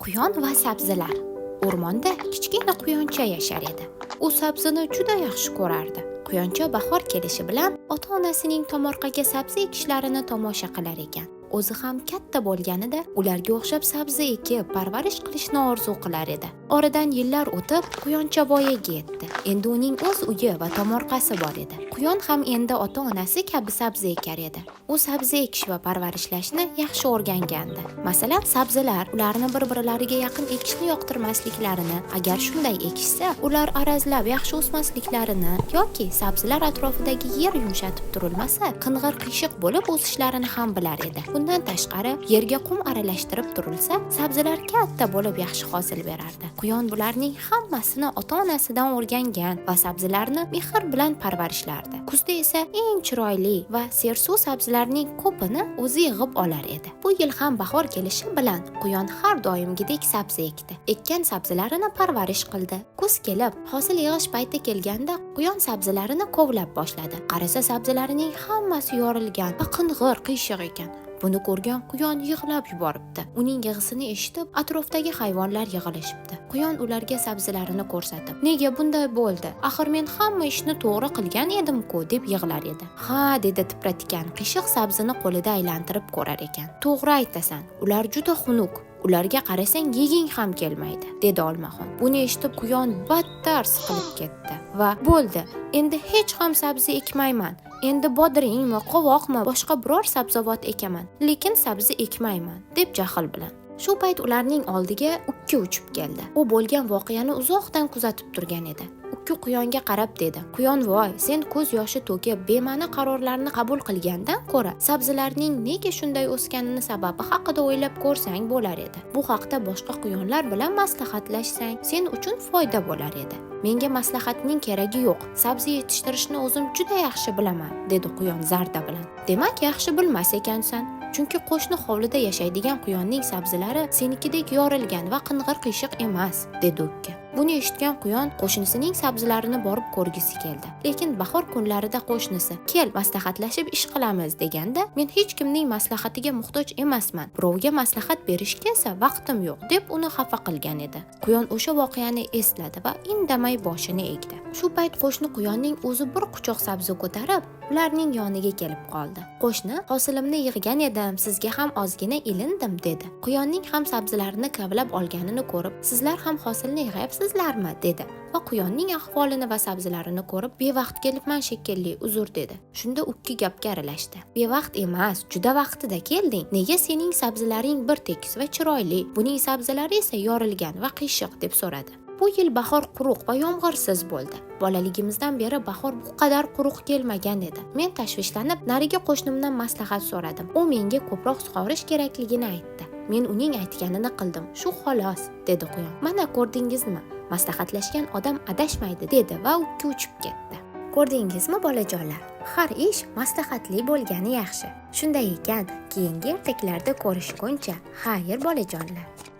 Quyon va sabzilar. O'rmonda kichkina quyoncha yashar edi. U sabzini juda yaxshi ko'rardi. Quyoncha bahor kelishi bilan ota-onasining tomorqaga sabzi ekishlarini tomosha qilar ekan. O'zi ham katta bo'lganida ularga o'xshab sabzi ekib, parvarish qilishni orzu qilar edi. Oradan yillar o'tib, quyoncha voyaga yetdi. Endi uning o'z uyi va tomorqasi bor edi. Quyon ham endi ota-onasi kabi sabzi ekar edi. U sabzi ekish va parvarishlashni yaxshi o'rgangandi. Masalan, sabzilar ularni bir-birlariga yaqin ekishni yoqtirmasliklarini, agar shunday ekishsa, ular arazlab yaxshi o'smasliklarini yoki sabzilar atrofidagi yer yumshatib turilmasa, qing'ir qiyshiq bo'lib o'sishlarini ham bilar edi. Bundan tashqari, yerga qum aralashtirib turilsa, sabzilar katta bo'lib yaxshi hosil berardi. Quyon bularning hammasini ota-onasidan o'rgangan va sabzilarni mehr bilan parvarishlardi. Kuzda esa eng chiroyli va sersuv sabzilarning ko'pini o'zi yig'ib olar edi. Bu yil ham bahor kelishi bilan Quyon har doimgidek sabzi ekdi. Ekkan sabzilarini parvarish qildi. Kuz kelib, hosil yig'ish payti kelganda, Quyon sabzilarini kovlab boshladi. Qarasa, sabzilarining hammasi yorilgan va qing'ir qiyshiq ekan. Buni ko'rgan Quyon yig'lab yuboribdi. Uning yig'isini eshitib, atrofdagi hayvonlar yig'ilishibdi. Quyon ularga sabzilarini ko'rsatib, "Nega bunday bo'ldi? Axir men hamma ishni to'g'ri qilgan edim-ku", deb yig'lar edi. "Ha", dedi tipratikan qiyshiq sabzini qo'lida aylantirib ko'rar ekan. "To'g'ri aytasan, ular juda xunuk. Ularga qarasang yeging ham kelmaydi", dedi Olmaxon. Buni eshitib Quyon battar siqilib ketdi va "Bo'ldi, endi hech ham sabzi ekmayman. Endi bodringmi, qovoqmi, boshqa biror sabzavot ekaman, lekin sabzi ekmayman", deb jahl bilan. Shu payt ularning oldiga ukki uchib keldi. U bo'lgan voqeani uzoqdan kuzatib turgan edi. Ukki Quyonga qarab dedi: "Quyon-voy, sen ko'z yoshi to'kib bema'ni qarorlarni qabul qilgandan ko'ra, sabzilarning nega shunday o'sganini sababi haqida o'ylab ko'rsang bo'lar edi. Bu haqda boshqa quyonlar bilan maslahatlashsang, sen uchun foyda bo'lar edi. Menga maslahatning keragi yo'q. Sabzi yetishtirishni o'zim juda yaxshi bilaman", dedi Quyon zarda bilan. "Demak, yaxshi bilmas ekansan. Chunki qo'shni hovlida yashaydigan Quyonning sabzilari senikidek yorilgan va qing'ir qiyshiq emas", dedi ukki. Buni eshitgan Quyon qo'shnisining sabzilarini borib ko'rgisi keldi. Lekin bahor kunlarida qo'shnisi "Kel, maslahatlashib ish qilamiz", deganda, "Men hech kimning maslahatiga muhtoj emasman. Birovga maslahat berishga esa vaqtim yo'q", deb uni xafa qilgan edi. Quyon o'sha voqeani esladi va indamay boshini egdi. Shu payt qo'shni Quyonning o'zi bir quchoq sabzi ko'tarib, ularning yoniga kelib qoldi. "Qo'shni, hosilimni yig'gan edim, sizga ham ozgina ilindim", dedi. Quyonning ham sabzilarini kavlab olganini ko'rib, "Sizlar ham hosilni yig'yapsizlarmi?" dedi. Va Quyonning ahvolini va sabzilarini ko'rib, "Bevaqt kelibman shekilli, uzr", dedi. Shunda ukki gapga aralashdi. "Bevaqt emas, juda vaqtida kelding. Nega sening sabzilaring bir tekis va chiroyli, buning sabzilari esa yorilgan va qiyshiq", deb so'radi. Bu yil bahor quruq va yomg'irsiz bo'ldi. Bolaligimizdan beri bahor bu qadar quruq kelmagan edi. Men tashvishlanib, nariga qo'shnimdan maslahat so'radim. U menga ko'proq sug'orish kerakligini aytdi. Men uning aytganini qildim. Shu xolos, dedi Quyon. "Mana ko'rdingizmi? Maslahatlashgan odam adashmaydi", dedi va ukki uchib ketdi. Ko'rdingizmi bolajonlar? Har ish maslahatli bo'lgani yaxshi. Shunday ekan, keyingi ertaklarda ko'rishguncha, xayr bolajonlar.